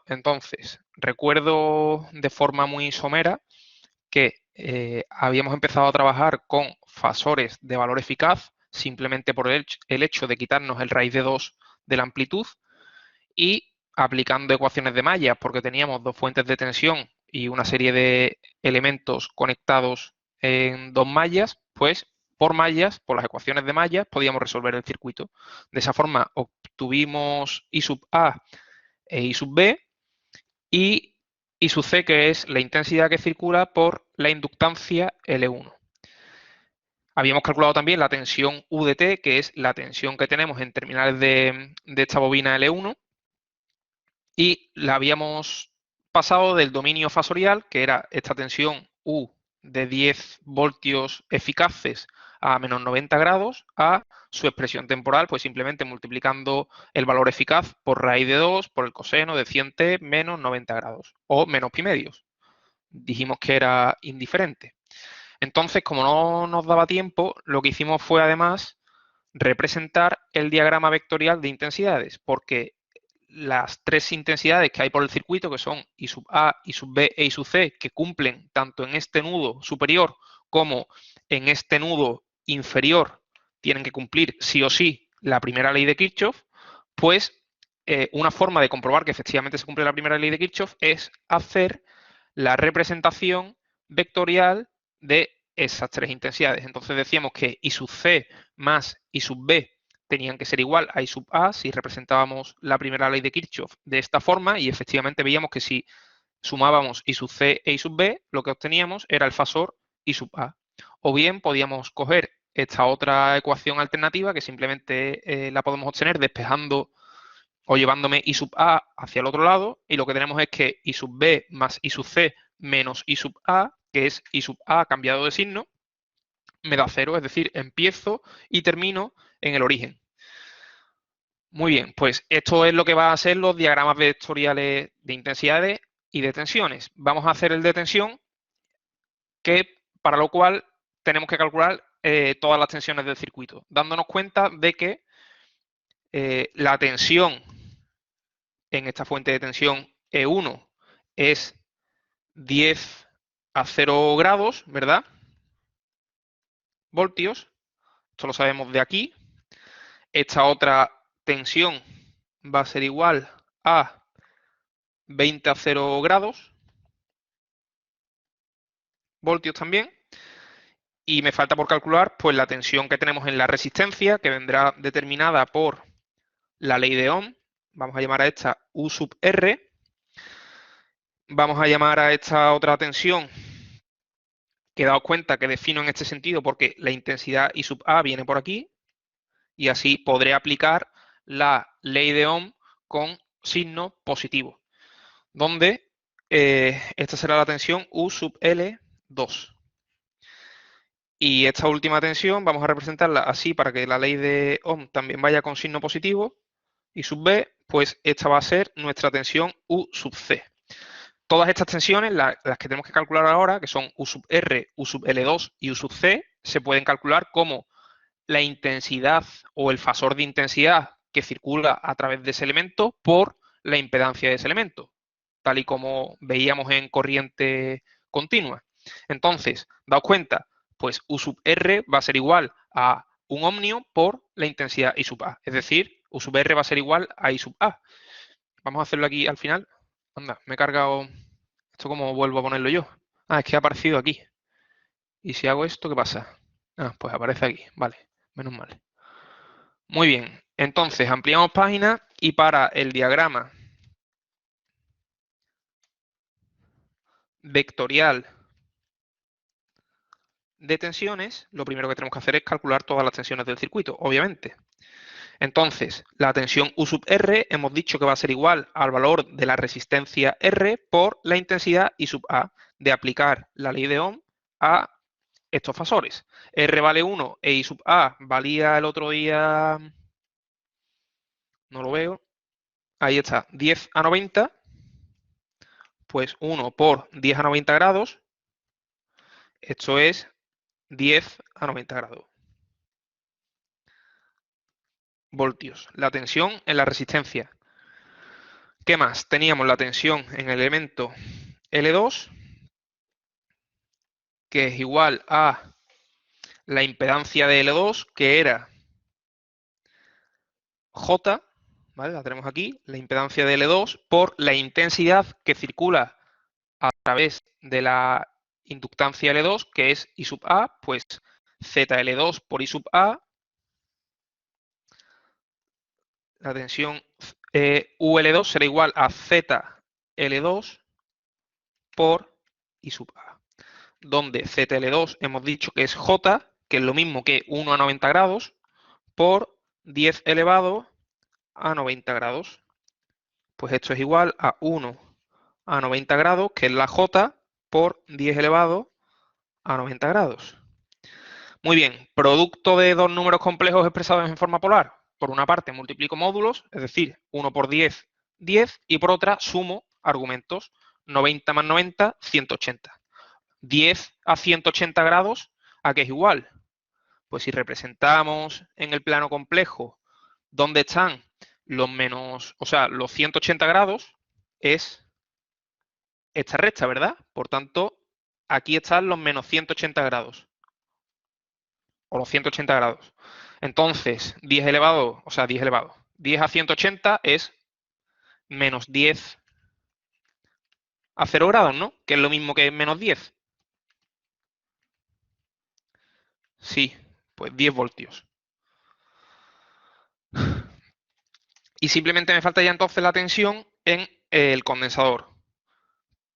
entonces, recuerdo de forma muy somera que habíamos empezado a trabajar con fasores de valor eficaz simplemente por el hecho de quitarnos el raíz de 2 de la amplitud y aplicando ecuaciones de mallas, porque teníamos dos fuentes de tensión y una serie de elementos conectados en dos mallas, pues por mallas, por las ecuaciones de mallas, podíamos resolver el circuito. De esa forma obtuvimos I sub A e I sub B y I sub C, que es la intensidad que circula por la inductancia L1. Habíamos calculado también la tensión U de T, que es la tensión que tenemos en terminales de esta bobina L1, y la habíamos pasado del dominio fasorial, que era esta tensión U de 10 voltios eficaces a menos 90 grados, a su expresión temporal, pues simplemente multiplicando el valor eficaz por raíz de 2 por el coseno de 100t menos 90 grados, o menos pi medios. Dijimos que era indiferente. Entonces, como no nos daba tiempo, lo que hicimos fue además representar el diagrama vectorial de intensidades, porque las tres intensidades que hay por el circuito, que son I sub A, I sub B e I sub C, que cumplen tanto en este nudo superior como en este nudo inferior, tienen que cumplir sí o sí la primera ley de Kirchhoff, pues una forma de comprobar que efectivamente se cumple la primera ley de Kirchhoff es hacer la representación vectorial de esas tres intensidades. Entonces decíamos que I sub C más I sub B tenían que ser igual a I sub A si representábamos la primera ley de Kirchhoff de esta forma, y efectivamente veíamos que si sumábamos I sub C e I sub B, lo que obteníamos era el fasor I sub A. O bien podíamos coger esta otra ecuación alternativa, que simplemente la podemos obtener despejando o llevándome I sub A hacia el otro lado, y lo que tenemos es que I sub B más I sub C menos I sub A, que es I sub A cambiado de signo, me da 0, es decir, empiezo y termino en el origen. Muy bien, pues esto es lo que va a ser los diagramas vectoriales de intensidades y de tensiones. Vamos a hacer el de tensión, para lo cual tenemos que calcular todas las tensiones del circuito, dándonos cuenta de que la tensión en esta fuente de tensión E1 es 10 a 0 grados, ¿verdad? Voltios. Esto lo sabemos de aquí. Esta otra tensión va a ser igual a 20 a 0 grados. Voltios también. Y me falta por calcular pues la tensión que tenemos en la resistencia, que vendrá determinada por la ley de Ohm. Vamos a llamar a esta U sub R. Vamos a llamar a esta otra tensión, que daos cuenta que defino en este sentido porque la intensidad I sub A viene por aquí, y así podré aplicar la ley de Ohm con signo positivo, donde esta será la tensión U sub L2. Y esta última tensión vamos a representarla así para que la ley de Ohm también vaya con signo positivo, y sub B, pues esta va a ser nuestra tensión U sub C. Todas estas tensiones, las que tenemos que calcular ahora, que son U sub R, U sub L2 y U sub C, se pueden calcular como la intensidad o el fasor de intensidad que circula a través de ese elemento por la impedancia de ese elemento, tal y como veíamos en corriente continua. Entonces, daos cuenta, pues U sub R va a ser igual a un ohmio por la intensidad I sub A, es decir, U sub R va a ser igual a I sub A. Vamos a hacerlo aquí al final. Anda, me he cargado... ¿Esto cómo vuelvo a ponerlo yo? Ah, es que ha aparecido aquí. ¿Y si hago esto, qué pasa? Ah, pues aparece aquí. Vale, menos mal. Muy bien, entonces ampliamos página y para el diagrama vectorial de tensiones, lo primero que tenemos que hacer es calcular todas las tensiones del circuito, obviamente. Entonces, la tensión U sub R hemos dicho que va a ser igual al valor de la resistencia R por la intensidad I sub A, de aplicar la ley de Ohm a estos fasores. R vale 1 e I sub A valía el otro día, no lo veo, ahí está, 10 a 90, pues 1 por 10 a 90 grados, esto es 10 a 90 grados. Voltios. La tensión en la resistencia. ¿Qué más? Teníamos la tensión en el elemento L2, que es igual a la impedancia de L2, que era J, ¿vale? La tenemos aquí, la impedancia de L2 por la intensidad que circula a través de la inductancia L2, que es I sub A, pues ZL2 por I sub A, la tensión UL2 será igual a ZL2 por I sub A, donde ZL2 hemos dicho que es J, que es lo mismo que 1 a 90 grados, por 10 elevado a 90 grados. Pues esto es igual a 1 a 90 grados, que es la J, por 10 elevado a 90 grados. Muy bien, producto de dos números complejos expresados en forma polar. Por una parte multiplico módulos, es decir, 1 por 10, 10, y por otra sumo argumentos, 90 más 90, 180. 10 a 180 grados, ¿a qué es igual? Pues si representamos en el plano complejo dónde están los los 180 grados, es esta recta, ¿verdad? Por tanto, aquí están los menos 180 grados. O los 180 grados. Entonces, 10 elevado, 10 a 180 es menos 10 a 0 grados, ¿no? Que es lo mismo que menos 10. Sí, pues 10 voltios. Y simplemente me falta ya entonces la tensión en el condensador,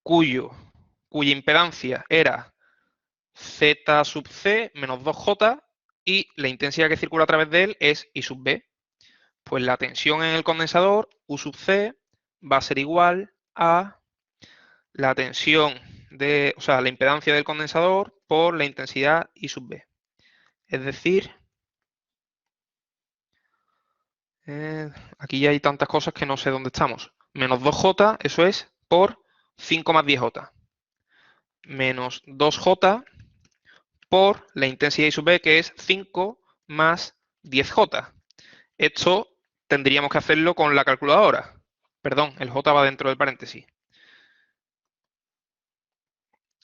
cuya impedancia era Z sub C menos 2J y la intensidad que circula a través de él es I sub B. Pues la tensión en el condensador, U sub C, va a ser igual a la tensión la impedancia del condensador por la intensidad I sub B. Es decir, aquí ya hay tantas cosas que no sé dónde estamos. Menos 2J, eso es por 5 más 10J. Menos 2J por la intensidad I sub B, que es 5 más 10J. Esto tendríamos que hacerlo con la calculadora. Perdón, el J va dentro del paréntesis.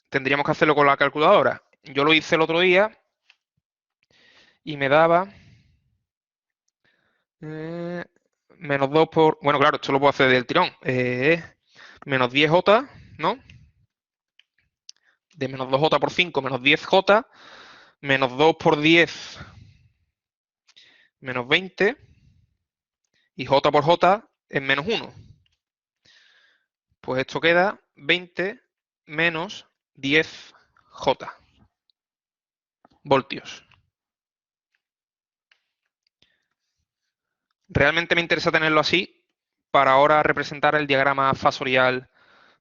Tendríamos que hacerlo con la calculadora. Yo lo hice el otro día y me daba menos 2 por... Bueno, claro, esto lo puedo hacer del tirón. Menos 10J, ¿no? De menos 2J por 5, menos 10J, menos 2 por 10, menos 20, y J por J es menos 1. Pues esto queda 20 menos 10J voltios. Realmente me interesa tenerlo así para ahora representar el diagrama fasorial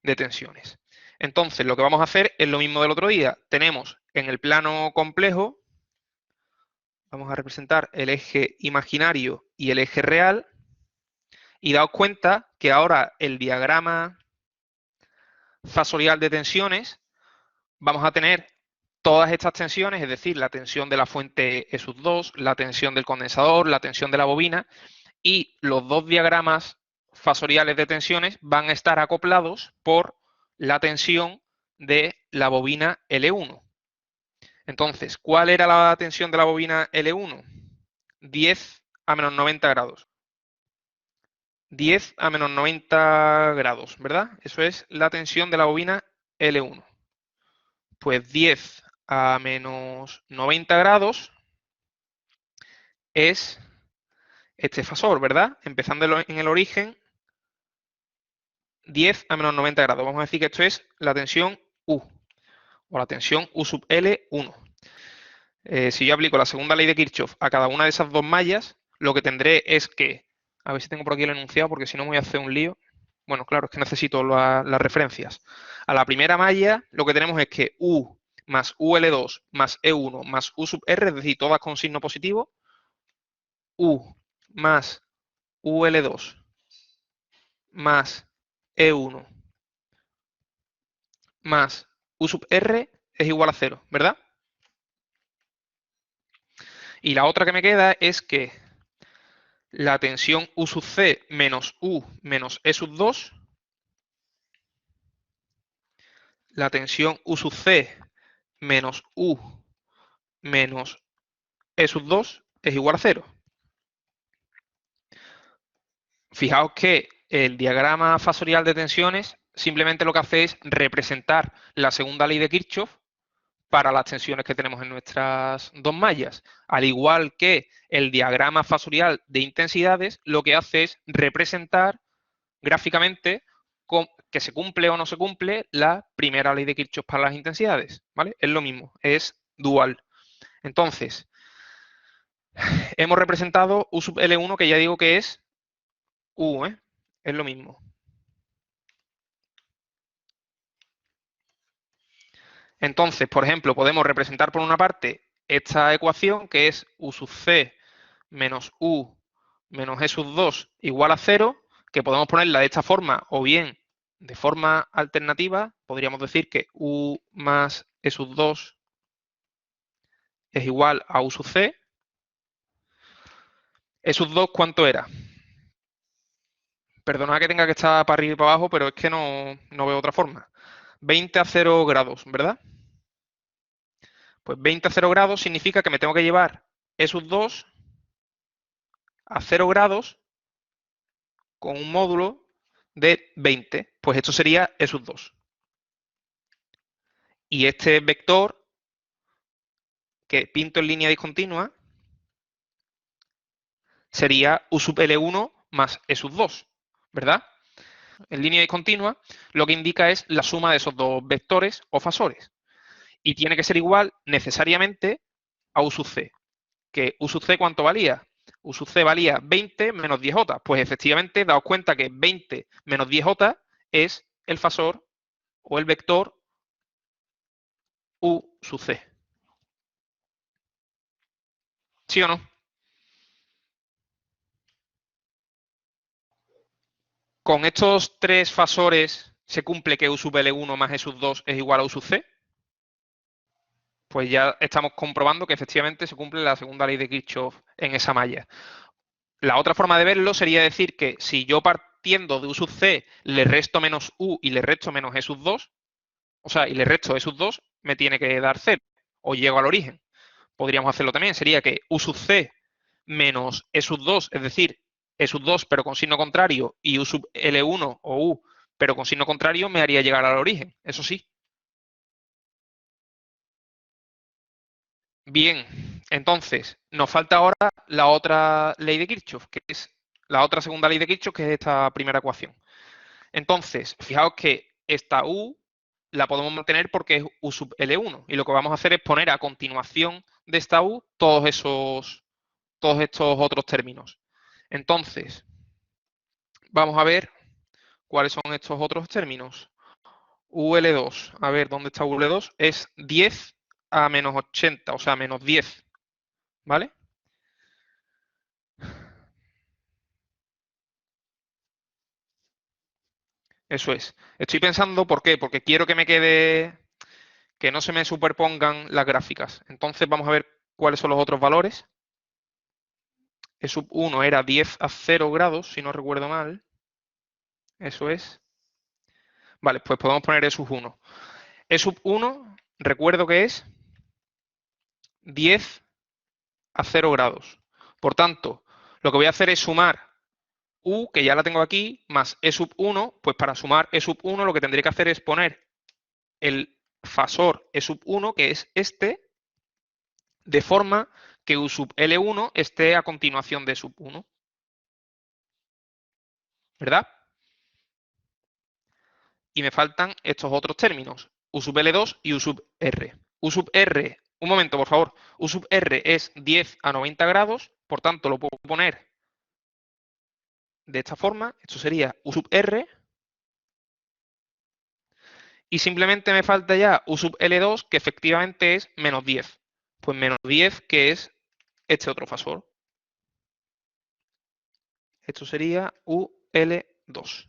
de tensiones. Entonces, lo que vamos a hacer es lo mismo del otro día. Tenemos en el plano complejo, vamos a representar el eje imaginario y el eje real, y daos cuenta que ahora el diagrama fasorial de tensiones, vamos a tener todas estas tensiones, es decir, la tensión de la fuente E sub 2, la tensión del condensador, la tensión de la bobina, y los dos diagramas fasoriales de tensiones van a estar acoplados por la tensión de la bobina L1. Entonces, ¿cuál era la tensión de la bobina L1? 10 a menos 90 grados. 10 a menos 90 grados, ¿verdad? Eso es la tensión de la bobina L1. Pues 10 a menos 90 grados es este fasor, ¿verdad? Empezando en el origen, 10 a menos 90 grados. Vamos a decir que esto es la tensión U, o la tensión U sub L1. Si yo aplico la segunda ley de Kirchhoff a cada una de esas dos mallas, lo que tendré es que, a ver si tengo por aquí el enunciado, porque si no me voy a hacer un lío. Bueno, claro, es que necesito las referencias. A la primera malla, lo que tenemos es que U más UL2 más E1 más U sub R, es decir, todas con signo positivo, U más UL2 más E1 más U sub R es igual a 0, ¿verdad? Y la otra que me queda es que la tensión U sub C menos U menos E sub 2, la tensión U sub C menos U menos E sub 2 es igual a 0. Fijaos que el diagrama fasorial de tensiones simplemente lo que hace es representar la segunda ley de Kirchhoff para las tensiones que tenemos en nuestras dos mallas. Al igual que el diagrama fasorial de intensidades, lo que hace es representar gráficamente que se cumple o no se cumple la primera ley de Kirchhoff para las intensidades, ¿vale? Es lo mismo, es dual. Entonces, hemos representado U sub L1, que ya digo que es U, ¿eh? Es lo mismo. Entonces, por ejemplo, podemos representar por una parte esta ecuación, que es U sub C menos U menos E sub 2 igual a 0, que podemos ponerla de esta forma o bien de forma alternativa, podríamos decir que U más E sub 2 es igual a U sub C. E sub 2, ¿cuánto era? Perdona que tenga que estar para arriba y para abajo, pero es que no veo otra forma. 20 a 0 grados, ¿verdad? Pues 20 a 0 grados significa que me tengo que llevar E sub 2 a 0 grados con un módulo de 20. Pues esto sería E sub 2. Y este vector que pinto en línea discontinua sería U sub L1 más E sub 2, ¿verdad? En línea discontinua lo que indica es la suma de esos dos vectores o fasores. Y tiene que ser igual necesariamente a U sub C. Que U sub C, ¿cuánto valía? U sub C valía 20 menos 10J. Pues efectivamente, daos cuenta que 20 menos 10J es el fasor o el vector U sub C. ¿Sí o no? Con estos tres fasores se cumple que U sub L1 más E sub 2 es igual a U sub C. Pues ya estamos comprobando que efectivamente se cumple la segunda ley de Kirchhoff en esa malla. La otra forma de verlo sería decir que si yo partiendo de U sub C le resto menos U y le resto menos E sub 2, o sea, y le resto E sub 2, me tiene que dar 0, o llego al origen. Podríamos hacerlo también, sería que U sub C menos E sub 2, es decir, E sub 2 pero con signo contrario, y U sub L1 o U pero con signo contrario, me haría llegar al origen, eso sí. Bien, entonces, nos falta ahora la otra ley de Kirchhoff, que es la otra segunda ley de Kirchhoff, que es esta primera ecuación. Entonces, fijaos que esta U la podemos mantener porque es U sub L1. Y lo que vamos a hacer es poner a continuación de esta U todos estos otros términos. Entonces, vamos a ver cuáles son estos otros términos. UL2, a ver, ¿dónde está UL2? Es 10 a menos 80, o sea, menos 10, ¿vale? Eso es. Estoy pensando, ¿por qué? Porque quiero que me quede, que no se me superpongan las gráficas. Entonces vamos a ver cuáles son los otros valores. E sub 1 era 10 a 0 grados, si no recuerdo mal. Eso es. Vale, pues podemos poner E sub 1. E sub 1, recuerdo que es 10 a 0 grados. Por tanto, lo que voy a hacer es sumar U, que ya la tengo aquí, más E sub 1. Pues para sumar E sub 1 lo que tendré que hacer es poner el fasor E sub 1, que es este, de forma que U sub L1 esté a continuación de sub 1. ¿Verdad? Y me faltan estos otros términos, U sub L2 y U sub R. U sub R, un momento, por favor. U sub R es 10 a 90 grados, por tanto lo puedo poner de esta forma. Esto sería U sub R. Y simplemente me falta ya U sub L2, que efectivamente es menos 10. Pues menos 10, que es este otro fasor. Esto sería UL2.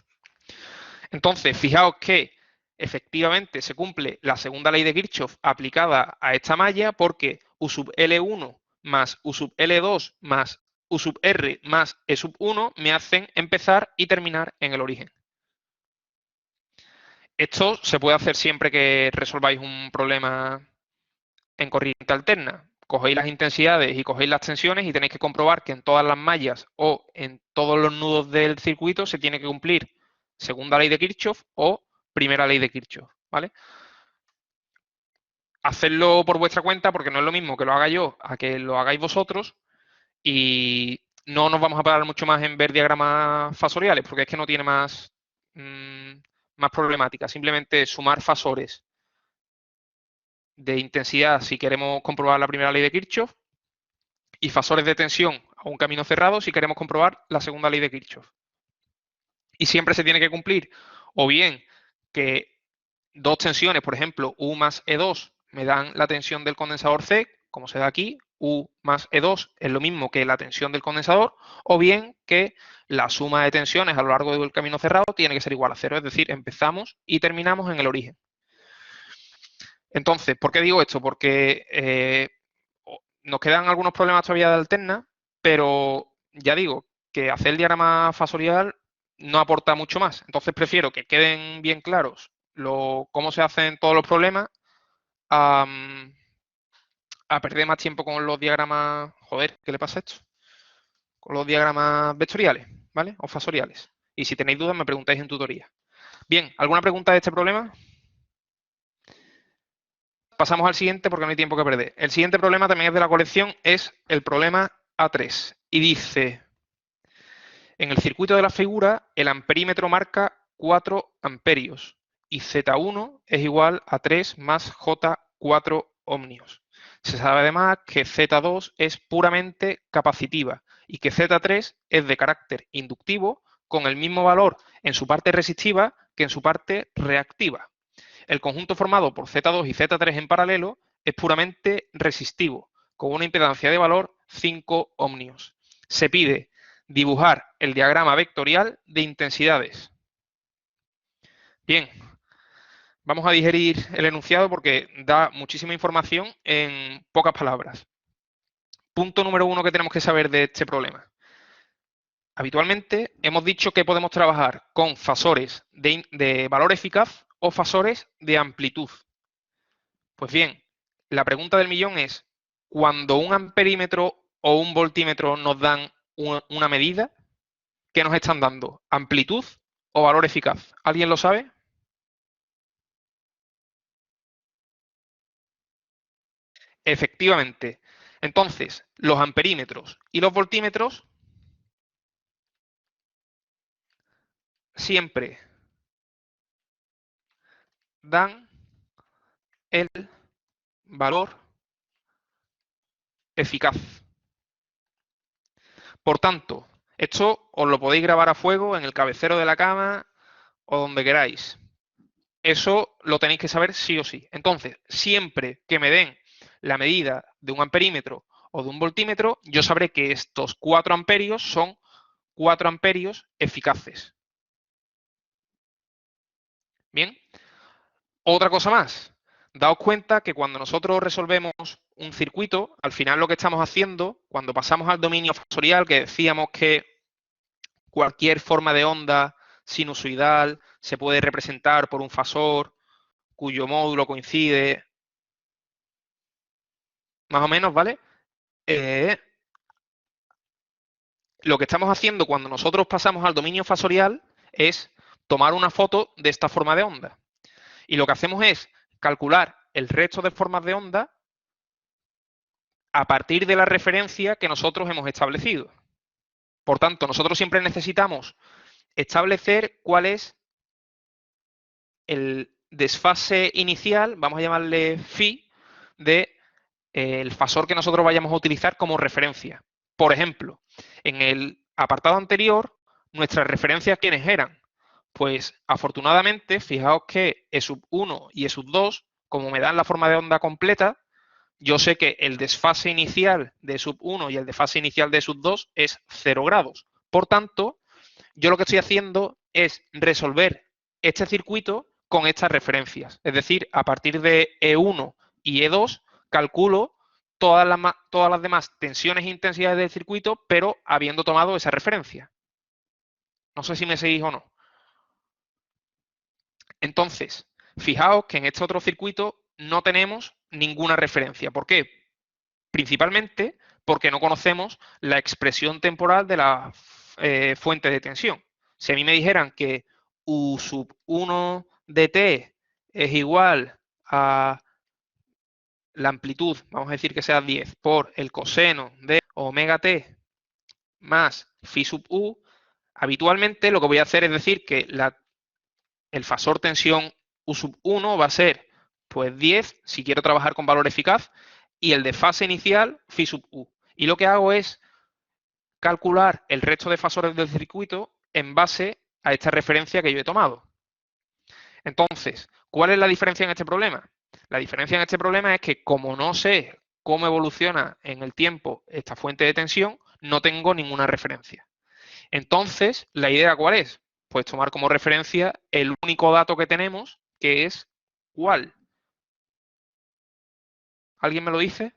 Entonces, fijaos que efectivamente se cumple la segunda ley de Kirchhoff aplicada a esta malla porque U sub L1 más U sub L2 más U sub R más E sub 1 me hacen empezar y terminar en el origen. Esto se puede hacer siempre que resolváis un problema en corriente alterna. Cogéis las intensidades y cogéis las tensiones y tenéis que comprobar que en todas las mallas o en todos los nudos del circuito se tiene que cumplir segunda ley de Kirchhoff o primera ley de Kirchhoff, ¿vale? Hacedlo por vuestra cuenta porque no es lo mismo que lo haga yo a que lo hagáis vosotros y no nos vamos a parar mucho más en ver diagramas fasoriales porque es que no tiene más, más problemática. Simplemente sumar fasores de intensidad si queremos comprobar la primera ley de Kirchhoff y fasores de tensión a un camino cerrado si queremos comprobar la segunda ley de Kirchhoff. Y siempre se tiene que cumplir o bien que dos tensiones, por ejemplo, U más E2 me dan la tensión del condensador C, como se da aquí, U más E2 es lo mismo que la tensión del condensador, o bien que la suma de tensiones a lo largo del camino cerrado tiene que ser igual a cero, es decir, empezamos y terminamos en el origen. Entonces, ¿por qué digo esto? Porque nos quedan algunos problemas todavía de alterna, pero ya digo que hacer el diagrama fasorial no aporta mucho más. Entonces prefiero que queden bien claros cómo se hacen todos los problemas a perder más tiempo con los diagramas. Joder, ¿qué le pasa a esto? Con los diagramas vectoriales, ¿vale? O fasoriales. Y si tenéis dudas me preguntáis en tutoría. Bien, ¿alguna pregunta de este problema? Pasamos al siguiente porque no hay tiempo que perder. El siguiente problema también es de la colección, es el problema A3. Y dice, en el circuito de la figura, el amperímetro marca 4 amperios y Z1 es igual a 3 más J4 ohmios. Se sabe además que Z2 es puramente capacitiva y que Z3 es de carácter inductivo con el mismo valor en su parte resistiva que en su parte reactiva. El conjunto formado por Z2 y Z3 en paralelo es puramente resistivo, con una impedancia de valor 5 ohmios. Se pide dibujar el diagrama vectorial de intensidades. Bien, vamos a digerir el enunciado porque da muchísima información en pocas palabras. Punto número 1 que tenemos que saber de este problema. Habitualmente hemos dicho que podemos trabajar con fasores de valor eficaz o fasores de amplitud. Pues bien, la pregunta del millón es, cuando un amperímetro o un voltímetro nos dan una medida, ¿qué nos están dando? ¿Amplitud o valor eficaz? ¿Alguien lo sabe? Efectivamente. Entonces, los amperímetros y los voltímetros siempre dan el valor eficaz. Por tanto, esto os lo podéis grabar a fuego en el cabecero de la cama o donde queráis. Eso lo tenéis que saber sí o sí. Entonces, siempre que me den la medida de un amperímetro o de un voltímetro, yo sabré que estos 4 amperios son 4 amperios eficaces. Bien. Otra cosa más. Daos cuenta que cuando nosotros resolvemos un circuito, al final lo que estamos haciendo, cuando pasamos al dominio fasorial, que decíamos que cualquier forma de onda sinusoidal se puede representar por un fasor cuyo módulo coincide, más o menos, ¿vale? Lo que estamos haciendo cuando nosotros pasamos al dominio fasorial es tomar una foto de esta forma de onda. Y lo que hacemos es calcular el resto de formas de onda a partir de la referencia que nosotros hemos establecido. Por tanto, nosotros siempre necesitamos establecer cuál es el desfase inicial, vamos a llamarle phi, de el fasor que nosotros vayamos a utilizar como referencia. Por ejemplo, en el apartado anterior, nuestras referencias, ¿quiénes eran? Pues afortunadamente, fijaos que E sub 1 y E sub 2, como me dan la forma de onda completa, yo sé que el desfase inicial de E sub 1 y el desfase inicial de E sub 2 es 0 grados. Por tanto, yo lo que estoy haciendo es resolver este circuito con estas referencias. Es decir, a partir de E1 y E2 calculo todas las demás tensiones e intensidades del circuito, pero habiendo tomado esa referencia. No sé si me seguís o no. Entonces, fijaos que en este otro circuito no tenemos ninguna referencia. ¿Por qué? Principalmente porque no conocemos la expresión temporal de la fuente de tensión. Si a mí me dijeran que U sub 1 de t es igual a la amplitud, vamos a decir que sea 10, por el coseno de omega t más phi sub u, habitualmente lo que voy a hacer es decir que el fasor tensión U sub 1 va a ser pues 10 si quiero trabajar con valor eficaz y el de fase inicial phi sub u. Y lo que hago es calcular el resto de fasores del circuito en base a esta referencia que yo he tomado. Entonces, ¿cuál es la diferencia en este problema? La diferencia en este problema es que como no sé cómo evoluciona en el tiempo esta fuente de tensión, no tengo ninguna referencia. Entonces, ¿la idea cuál es? Pues tomar como referencia el único dato que tenemos, que es ¿cuál? ¿Alguien me lo dice?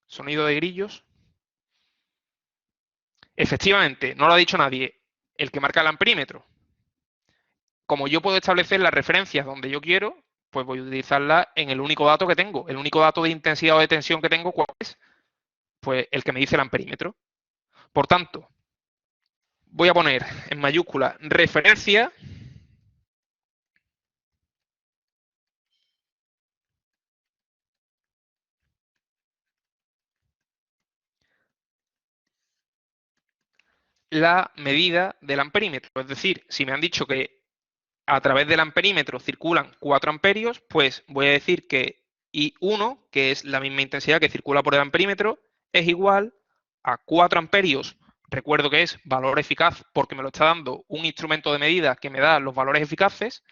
Sonido de grillos. Efectivamente, no lo ha dicho nadie, el que marca el amperímetro. Como yo puedo establecer las referencias donde yo quiero, pues voy a utilizarlas en el único dato que tengo. El único dato de intensidad o de tensión que tengo, ¿cuál es? Pues el que me dice el amperímetro. Por tanto, voy a poner en mayúscula referencia la medida del amperímetro. Es decir, si me han dicho que a través del amperímetro circulan 4 amperios, pues voy a decir que I1, que es la misma intensidad que circula por el amperímetro, es igual a 4 amperios. Recuerdo que es valor eficaz porque me lo está dando un instrumento de medida que me da los valores eficaces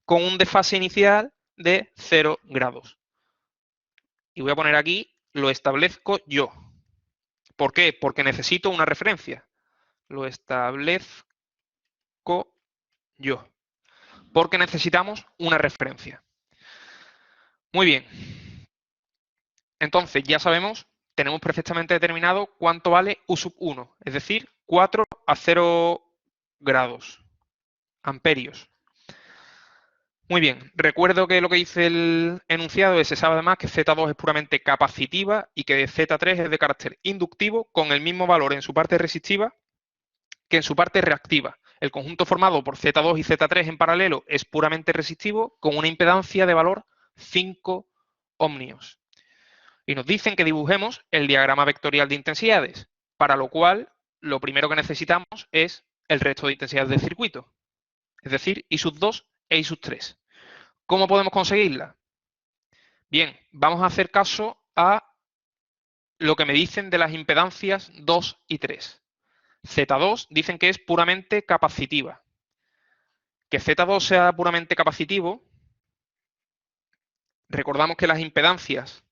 con un desfase inicial de 0 grados. Y voy a poner aquí, lo establezco yo. ¿Por qué? Porque necesito una referencia. Lo establezco yo. Porque necesitamos una referencia. Muy bien. Entonces, ya sabemos, tenemos perfectamente determinado cuánto vale U sub 1, es decir, 4 a 0 grados, amperios. Muy bien, recuerdo que lo que dice el enunciado es, se sabe además que Z2 es puramente capacitiva y que Z3 es de carácter inductivo con el mismo valor en su parte resistiva que en su parte reactiva. El conjunto formado por Z2 y Z3 en paralelo es puramente resistivo con una impedancia de valor 5 ohmios. Y nos dicen que dibujemos el diagrama vectorial de intensidades, para lo cual lo primero que necesitamos es el resto de intensidades del circuito, es decir, I sub 2 e I sub 3. ¿Cómo podemos conseguirla? Bien, vamos a hacer caso a lo que me dicen de las impedancias 2 y 3. Z2 dicen que es puramente capacitiva. Que Z2 sea puramente capacitivo, recordamos que las impedancias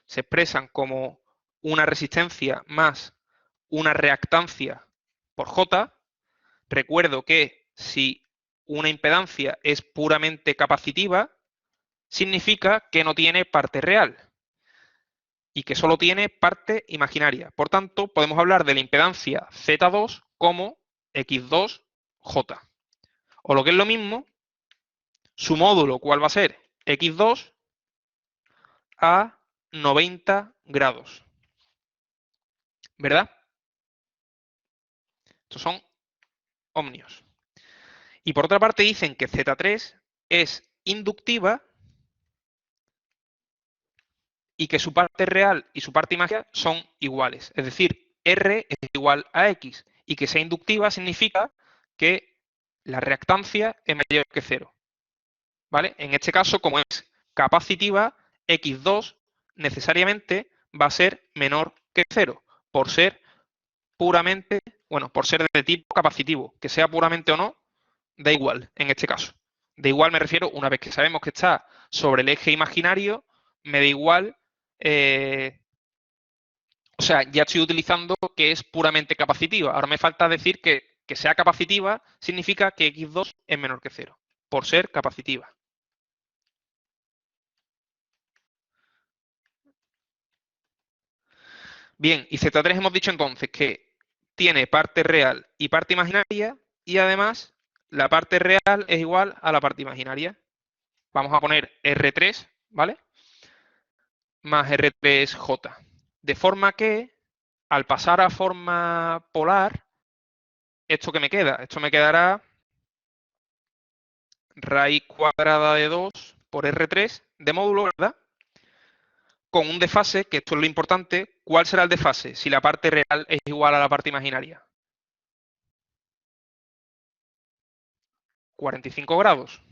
se expresan como una resistencia más una reactancia por J. Recuerdo que si una impedancia es puramente capacitiva, significa que no tiene parte real y que solo tiene parte imaginaria. Por tanto, podemos hablar de la impedancia Z2 como X2J. O lo que es lo mismo, su módulo, ¿cuál va a ser? X2 a 90 grados. ¿Verdad? Estos son ohmios. Y por otra parte dicen que Z3 es inductiva y que su parte real y su parte imaginaria son iguales. Es decir, R es igual a X. Y que sea inductiva significa que la reactancia es mayor que 0. ¿Vale? En este caso, como es capacitiva, X2 necesariamente va a ser menor que 0, por ser puramente, bueno, por ser de tipo capacitivo. Que sea puramente o no, da igual en este caso. Da igual me refiero, una vez que sabemos que está sobre el eje imaginario, me da igual, o sea, ya estoy utilizando que es puramente capacitiva. Ahora me falta decir que sea capacitiva significa que X2 es menor que 0, por ser capacitiva. Bien, y Z3 hemos dicho entonces que tiene parte real y parte imaginaria, y además la parte real es igual a la parte imaginaria. Vamos a poner R3, ¿vale? Más R3J. De forma que, al pasar a forma polar, ¿esto qué me queda? Esto me quedará raíz cuadrada de 2 por R3 de módulo, ¿verdad? Con un desfase, que esto es lo importante. ¿Cuál será el desfase si la parte real es igual a la parte imaginaria? 45 grados.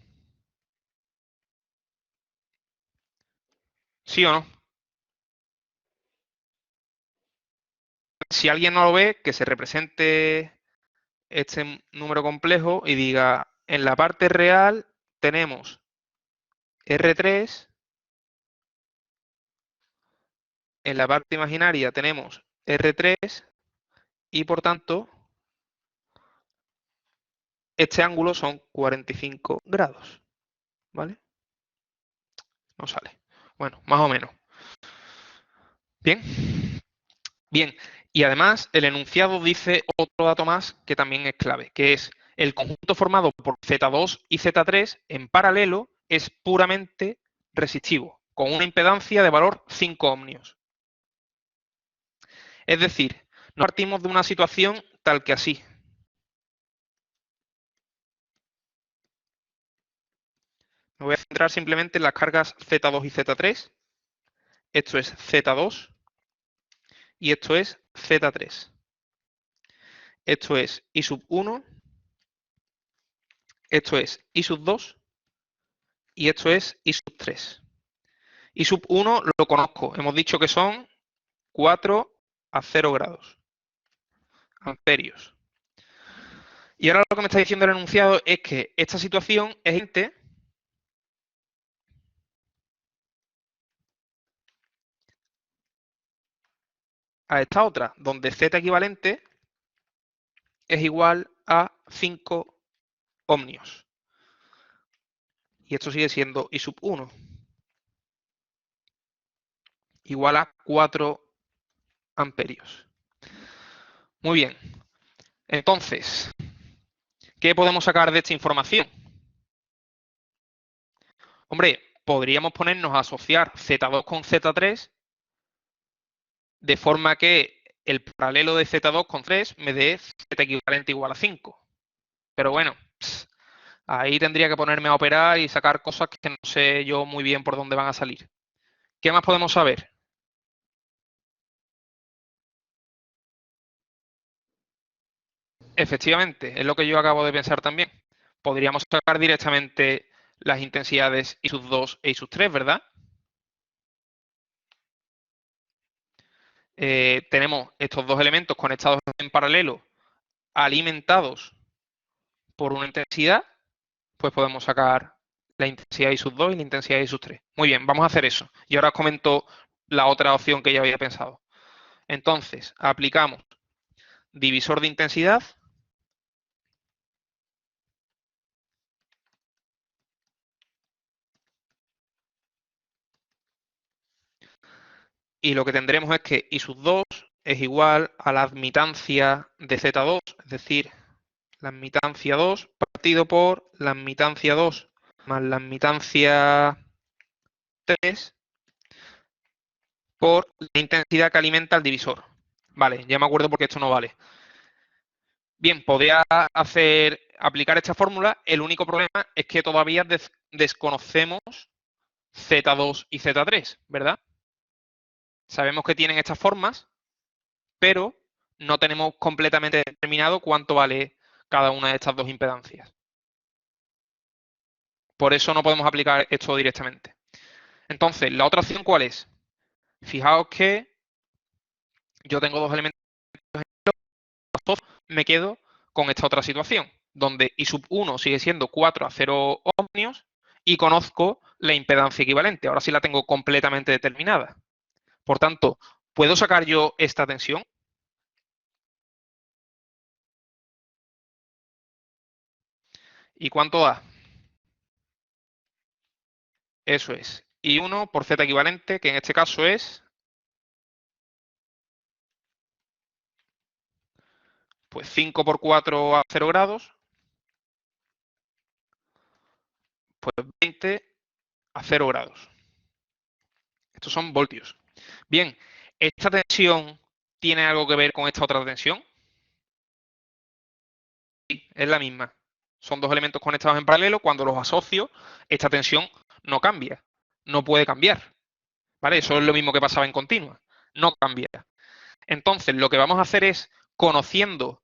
¿Sí o no? Si alguien no lo ve, que se represente este número complejo y diga, en la parte real tenemos R3, en la parte imaginaria tenemos R3 y por tanto este ángulo son 45 grados, ¿vale? No sale. Bueno, más o menos. Bien. Bien. Y además el enunciado dice otro dato más que también es clave, que es el conjunto formado por Z2 y Z3 en paralelo es puramente resistivo, con una impedancia de valor 5 ohmios. Es decir, no partimos de una situación tal que así. Me voy a centrar simplemente en las cargas Z2 y Z3. Esto es Z2 y esto es Z3. Esto es I sub 1, esto es I sub 2 y esto es I sub 3. I sub 1 lo conozco, hemos dicho que son 4 a 0 grados, amperios. Y ahora lo que me está diciendo el enunciado es que esta situación es equivalente a esta otra, donde Z equivalente es igual a 5 ohmios. Y esto sigue siendo I sub 1, igual a 4 amperios. Muy bien. Entonces, ¿qué podemos sacar de esta información? Hombre, podríamos ponernos a asociar Z2 con Z3 de forma que el paralelo de Z2 con 3 me dé Z equivalente igual a 5. Pero bueno, ahí tendría que ponerme a operar y sacar cosas que no sé yo muy bien por dónde van a salir. ¿Qué más podemos saber? Efectivamente, es lo que yo acabo de pensar también. Podríamos sacar directamente las intensidades I sub 2 e I sub 3, ¿verdad? Tenemos estos dos elementos conectados en paralelo, alimentados por una intensidad, pues podemos sacar la intensidad I sub 2 y la intensidad I sub 3. Muy bien, vamos a hacer eso. Y ahora os comento la otra opción que ya había pensado. Entonces, aplicamos divisor de intensidad y lo que tendremos es que I sub 2 es igual a la admitancia de Z2, es decir, la admitancia 2 partido por la admitancia 2 más la admitancia 3 por la intensidad que alimenta el divisor. Vale, ya me acuerdo porque esto no vale. Bien, podría aplicar esta fórmula. El único problema es que todavía desconocemos Z2 y Z3, ¿verdad? Sabemos que tienen estas formas, pero no tenemos completamente determinado cuánto vale cada una de estas dos impedancias. Por eso no podemos aplicar esto directamente. Entonces, ¿la otra opción cuál es? Fijaos que yo tengo dos elementos, me quedo con esta otra situación, donde I sub 1 sigue siendo 4 a 0 ohmios y conozco la impedancia equivalente. Ahora sí la tengo completamente determinada. Por tanto, ¿puedo sacar yo esta tensión? ¿Y cuánto da? Eso es I1 por Z equivalente, que en este caso es Pues 5 por 4 a 0 grados, pues 20 a 0 grados. Estos son voltios. Bien, ¿esta tensión tiene algo que ver con esta otra tensión? Sí, es la misma. Son dos elementos conectados en paralelo. Cuando los asocio, esta tensión no cambia. No puede cambiar. ¿Vale? Eso es lo mismo que pasaba en continua. No cambia. Entonces, lo que vamos a hacer es, conociendo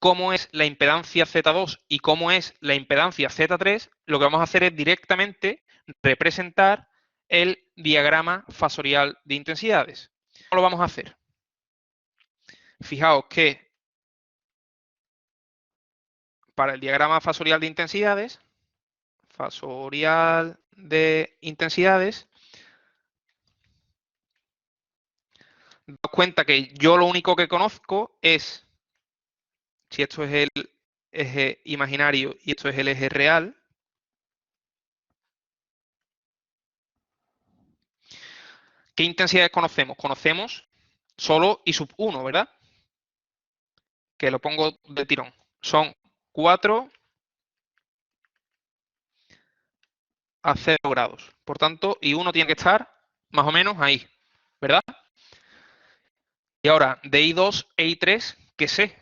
cómo es la impedancia Z2 y cómo es la impedancia Z3, lo que vamos a hacer es directamente representar el diagrama fasorial de intensidades. ¿Cómo lo vamos a hacer? Fijaos que para el diagrama fasorial de intensidades, daos cuenta que yo lo único que conozco es, si esto es el eje imaginario y esto es el eje real, ¿qué intensidades conocemos? Conocemos solo I sub 1, ¿verdad? Que lo pongo de tirón. Son 4 a 0 grados. Por tanto, I1 tiene que estar más o menos ahí, ¿verdad? Y ahora, de I2 e I3, ¿qué sé?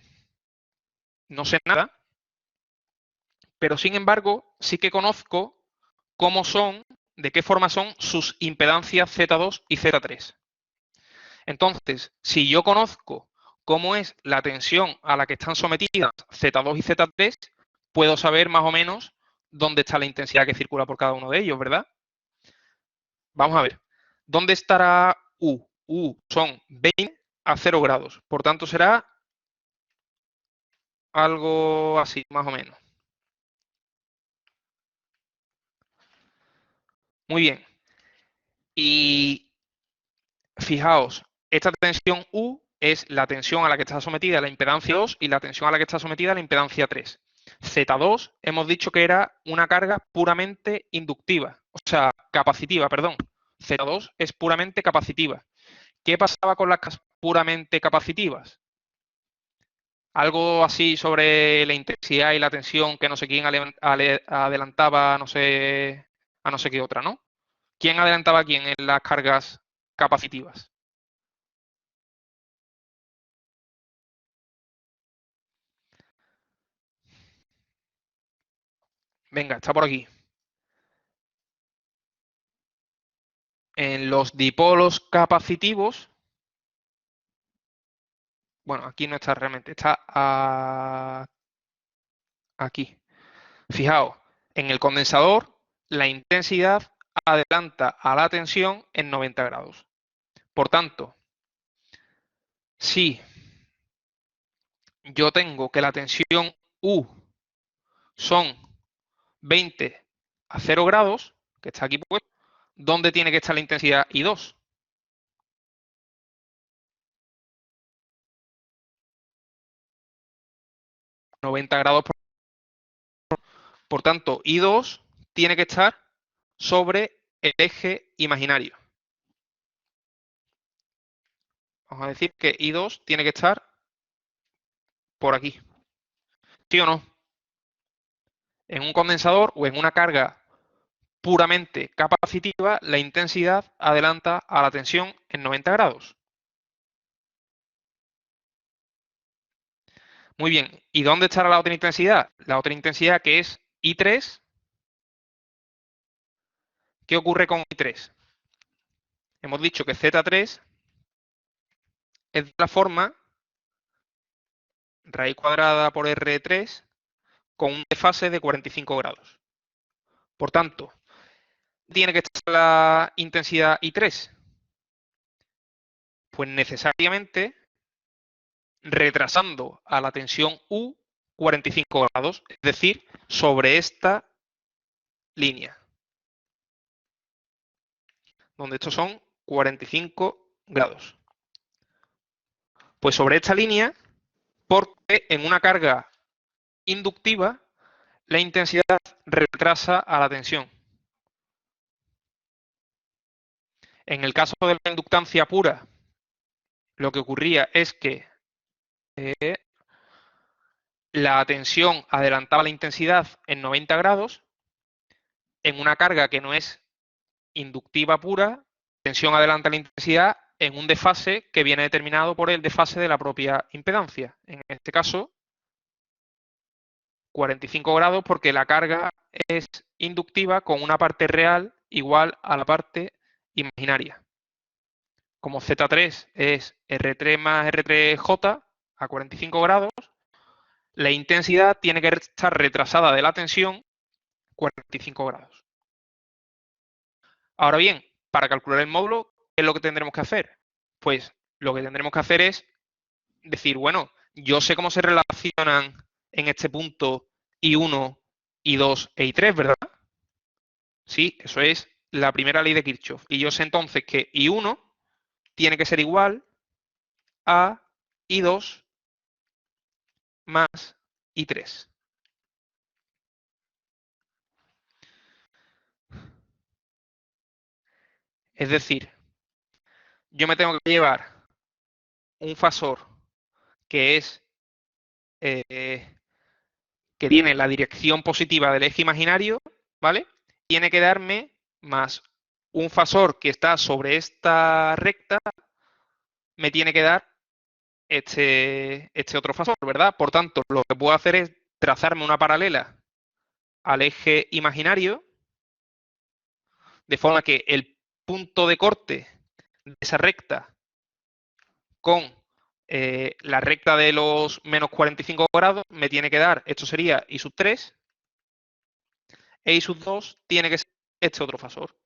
No sé nada, pero sin embargo, sí que conozco cómo son, de qué forma son sus impedancias Z2 y Z3. Entonces, si yo conozco cómo es la tensión a la que están sometidas Z2 y Z3, puedo saber más o menos dónde está la intensidad que circula por cada uno de ellos, ¿verdad? Vamos a ver. ¿Dónde estará U? U son 20 a 0 grados. Por tanto, será algo así, más o menos. Muy bien. Y fijaos, esta tensión U es la tensión a la que está sometida la impedancia 2 y la tensión a la que está sometida la impedancia 3. Z2 hemos dicho que era una carga puramente inductiva, o sea, capacitiva, perdón. Z2 es puramente capacitiva. ¿Qué pasaba con las puramente capacitivas? Algo así sobre la intensidad y la tensión que no sé quién adelantaba a no sé qué otra, ¿no? ¿Quién adelantaba a quién en las cargas capacitivas? Venga, está por aquí. En los dipolos capacitivos, bueno, aquí no está realmente, está aquí. Fijaos, en el condensador la intensidad adelanta a la tensión en 90 grados. Por tanto, si yo tengo que la tensión U son 20 a 0 grados, que está aquí puesto, ¿dónde tiene que estar la intensidad I2? 90 grados. Por tanto, I2 tiene que estar sobre el eje imaginario. Vamos a decir que I2 tiene que estar por aquí. ¿Sí o no? En un condensador o en una carga puramente capacitiva, la intensidad adelanta a la tensión en 90 grados. Muy bien. ¿Y dónde estará la otra intensidad? La otra intensidad, que es I3. ¿Qué ocurre con I3? Hemos dicho que Z3 es de la forma raíz cuadrada por R3 con un desfase de 45 grados. Por tanto, ¿tiene que estar la intensidad I3? Pues necesariamente retrasando a la tensión U 45 grados, es decir, sobre esta línea, donde estos son 45 grados. Pues sobre esta línea, porque en una carga inductiva, la intensidad retrasa a la tensión. En el caso de la inductancia pura, lo que ocurría es que la tensión adelantaba la intensidad en 90 grados, en una carga que no es inductiva pura, tensión adelanta la intensidad en un desfase que viene determinado por el desfase de la propia impedancia. En este caso, 45 grados porque la carga es inductiva con una parte real igual a la parte imaginaria. Como Z3 es R3 más R3J a 45 grados, la intensidad tiene que estar retrasada de la tensión 45 grados. Ahora bien, para calcular el módulo, ¿qué es lo que tendremos que hacer? Pues lo que tendremos que hacer es decir, bueno, yo sé cómo se relacionan en este punto I1, I2 e I3, ¿verdad? Sí, eso es la primera ley de Kirchhoff. Y yo sé entonces que I1 tiene que ser igual a I2 más I3. Es decir, yo me tengo que llevar un fasor que es que tiene la dirección positiva del eje imaginario, ¿vale? Tiene que darme más un fasor que está sobre esta recta, me tiene que dar este otro fasor, ¿verdad? Por tanto, lo que puedo hacer es trazarme una paralela al eje imaginario, de forma que el punto de corte de esa recta con la recta de los menos 45 grados me tiene que dar, esto sería I sub 3, e I sub 2 tiene que ser este otro fasor.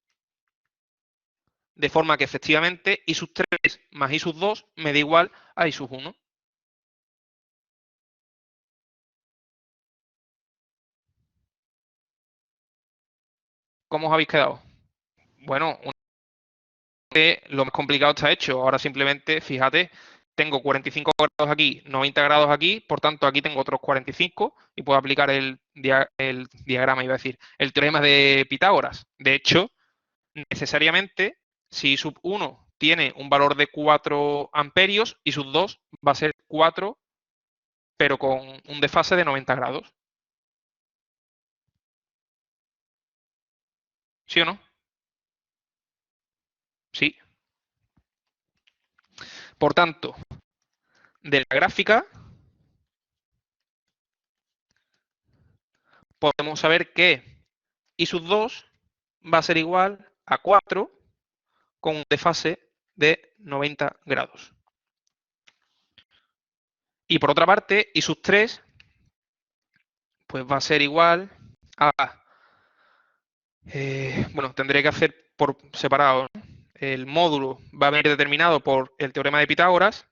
De forma que efectivamente I sub 3 más I sub 2 me da igual a I sub 1. ¿Cómo os habéis quedado? Bueno, lo más complicado está hecho. Ahora simplemente, fíjate, tengo 45 grados aquí, 90 grados aquí, por tanto aquí tengo otros 45 y puedo aplicar el diagrama, iba a decir, el teorema de Pitágoras. De hecho, necesariamente, si I sub 1 tiene un valor de 4 amperios, I sub 2 va a ser 4, pero con un desfase de 90 grados. ¿Sí o no? Sí. Por tanto, de la gráfica podemos saber que I sub 2 va a ser igual a 4 con un desfase de 90 grados. Y por otra parte, I sub 3 pues va a ser igual a... bueno, tendré que hacer por separado, ¿no? El módulo va a venir determinado por el teorema de Pitágoras.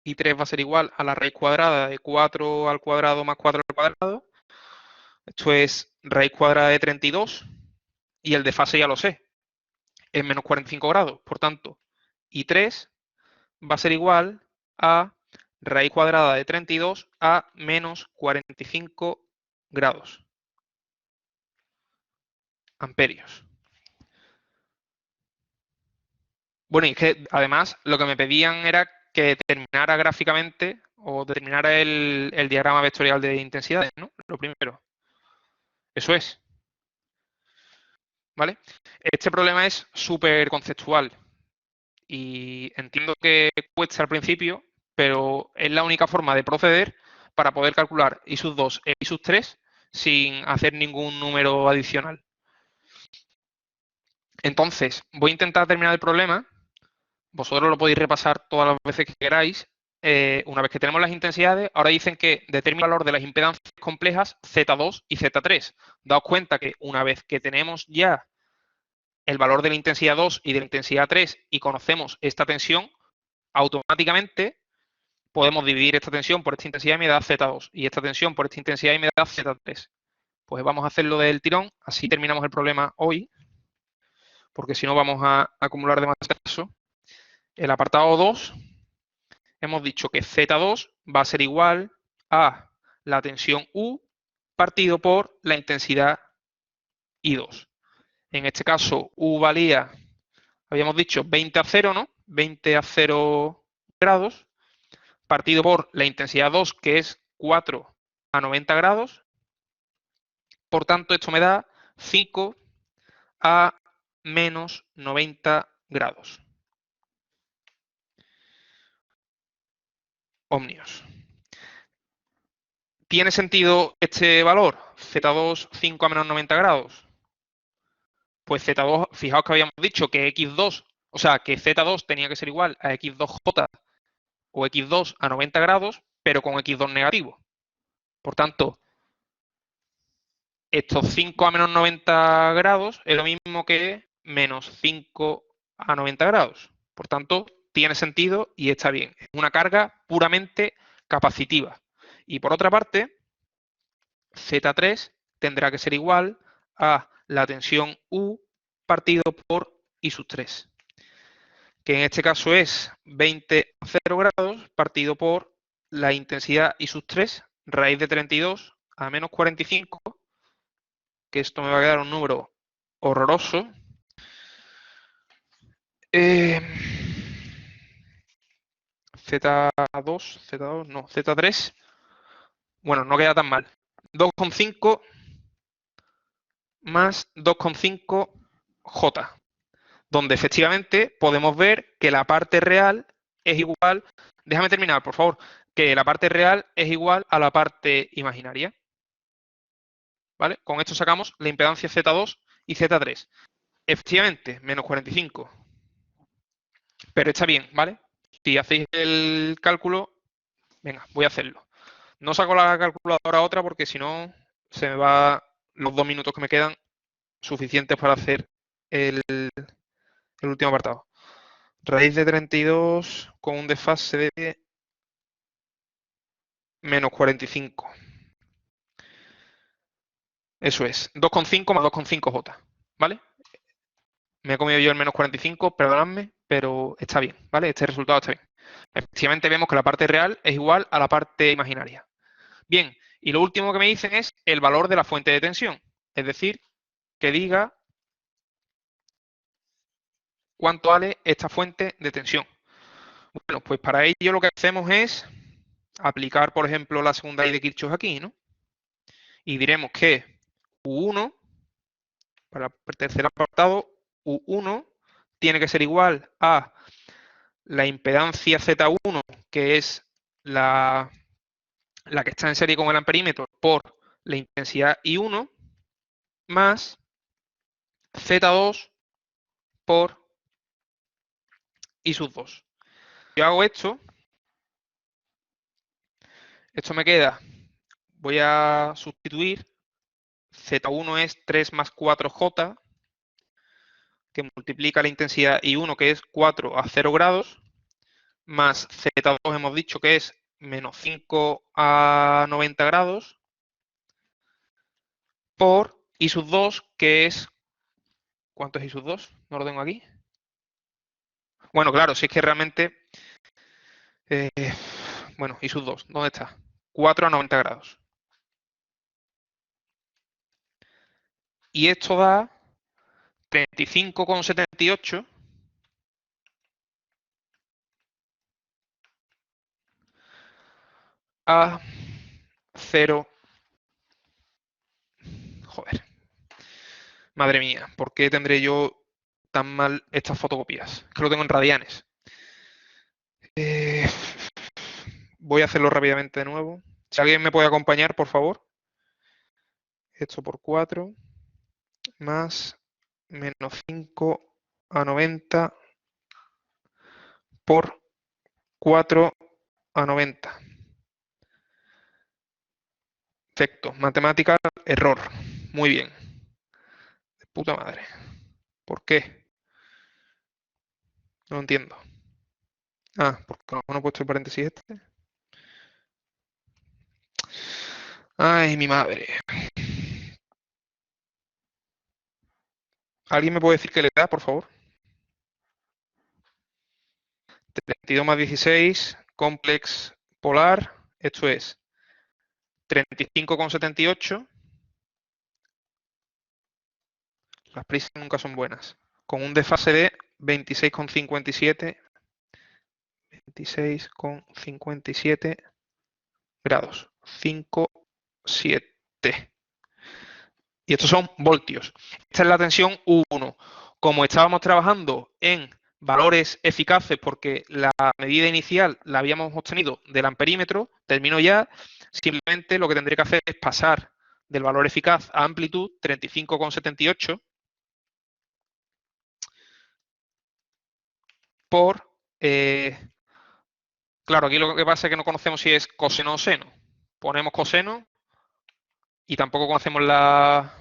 I3 va a ser igual a la raíz cuadrada de 4 al cuadrado más 4 al cuadrado. Esto es raíz cuadrada de 32. Y el desfase ya lo sé, es menos 45 grados. Por tanto, I3 va a ser igual a raíz cuadrada de 32 a menos 45 grados amperios. Bueno, y es que además lo que me pedían era que terminara gráficamente o determinara el diagrama vectorial de intensidades, ¿no? Lo primero. Eso es. ¿Vale? Este problema es súper conceptual y entiendo que cuesta al principio, pero es la única forma de proceder para poder calcular I sub 2 e I sub 3 sin hacer ningún número adicional. Entonces, voy a intentar terminar el problema. Vosotros lo podéis repasar todas las veces que queráis. Una vez que tenemos las intensidades, ahora dicen que determina el valor de las impedancias complejas Z2 y Z3. Daos cuenta que una vez que tenemos ya el valor de la intensidad 2 y de la intensidad 3 y conocemos esta tensión, automáticamente podemos dividir esta tensión por esta intensidad y me da Z2 y esta tensión por esta intensidad y me da Z3. Pues vamos a hacerlo del tirón, así terminamos el problema hoy, porque si no vamos a acumular demasiado. El apartado 2, hemos dicho que Z2 va a ser igual a la tensión U partido por la intensidad I2. En este caso, U valía, habíamos dicho 20 a 0, ¿no? 20 a 0 grados. partido por la intensidad 2, que es 4 a 90 grados. Por tanto, esto me da 5 a menos 90 grados ohmios. ¿Tiene sentido este valor? Z2, 5 a menos 90 grados. Pues Z2, fijaos que habíamos dicho que X2, o sea, que Z2 tenía que ser igual a X2J o X2 a 90 grados, pero con X2 negativo. Por tanto, estos 5 a menos 90 grados es lo mismo que menos 5 a 90 grados. Por tanto, tiene sentido y está bien. Es una carga puramente capacitiva. Y por otra parte, Z3 tendrá que ser igual a la tensión U partido por I sub 3, que en este caso es 20 a 0 grados partido por la intensidad I sub 3, raíz de 32 a menos 45, que esto me va a quedar un número horroroso. Z2, no, Z3. Bueno, no queda tan mal. 2,5 más 2,5 J, donde efectivamente podemos ver que la parte real es igual, déjame terminar, por favor, que la parte real es igual a la parte imaginaria. ¿Vale? Con esto sacamos la impedancia Z2 y Z3. Efectivamente, menos 45. Pero está bien, ¿vale? Si hacéis el cálculo, venga, voy a hacerlo. No saco la calculadora otra porque si no se me va los 2 minutos que me quedan suficientes para hacer el último apartado. Raíz de 32 con un desfase de menos 45. Eso es, 2,5 más 2,5J, ¿vale? Me he comido yo el menos 45, perdonadme, pero está bien, ¿vale? Este resultado está bien. Efectivamente vemos que la parte real es igual a la parte imaginaria. Bien, y lo último que me dicen es el valor de la fuente de tensión. Es decir, que diga cuánto vale esta fuente de tensión. Bueno, pues para ello lo que hacemos es aplicar, por ejemplo, la segunda ley de Kirchhoff aquí, ¿no? Y diremos que U1, para el tercer apartado, U1 tiene que ser igual a la impedancia Z1, que es la que está en serie con el amperímetro, por la intensidad I1, más Z2 por I sub 2. Yo hago esto me queda, voy a sustituir, Z1 es 3 más 4J, que multiplica la intensidad I1, que es 4 a 0 grados, más Z2 hemos dicho que es menos 5 a 90 grados, por I sub 2, que es, ¿cuánto es I sub 2? No lo tengo aquí. Bueno, claro, si es que realmente, bueno, I sub 2, ¿dónde está? 4 a 90 grados. Y esto da 35,78 a 0. Joder. Madre mía, ¿por qué tendré yo tan mal estas fotocopias? Que lo tengo en radianes. Voy a hacerlo rápidamente de nuevo. Si alguien me puede acompañar, por favor. Esto por 4 más menos 5 a 90 por 4 a 90. Perfecto. Matemática, error. Muy bien. De puta madre. ¿Por qué? No lo entiendo. Ah, porque no he puesto el paréntesis este. Ay, mi madre. ¿Alguien me puede decir qué le da, por favor? 32 más 16, complex polar, esto es 35,78. Las prisas nunca son buenas. Con un desfase de 26,57. 26,57 grados. 5,7. Y estos son voltios. Esta es la tensión U1. Como estábamos trabajando en valores eficaces porque la medida inicial la habíamos obtenido del amperímetro, termino ya, simplemente lo que tendré que hacer es pasar del valor eficaz a amplitud 35,78 por, claro, aquí lo que pasa es que no conocemos si es coseno o seno. Ponemos coseno y tampoco conocemos la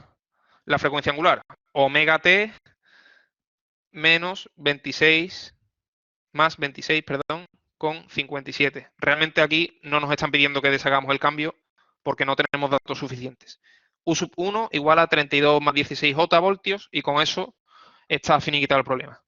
frecuencia angular. Omega t menos 26, más 26, perdón, con 57. Realmente aquí no nos están pidiendo que deshagamos el cambio porque no tenemos datos suficientes. U sub 1 igual a 32 más 16 J voltios y con eso está finiquitado el problema.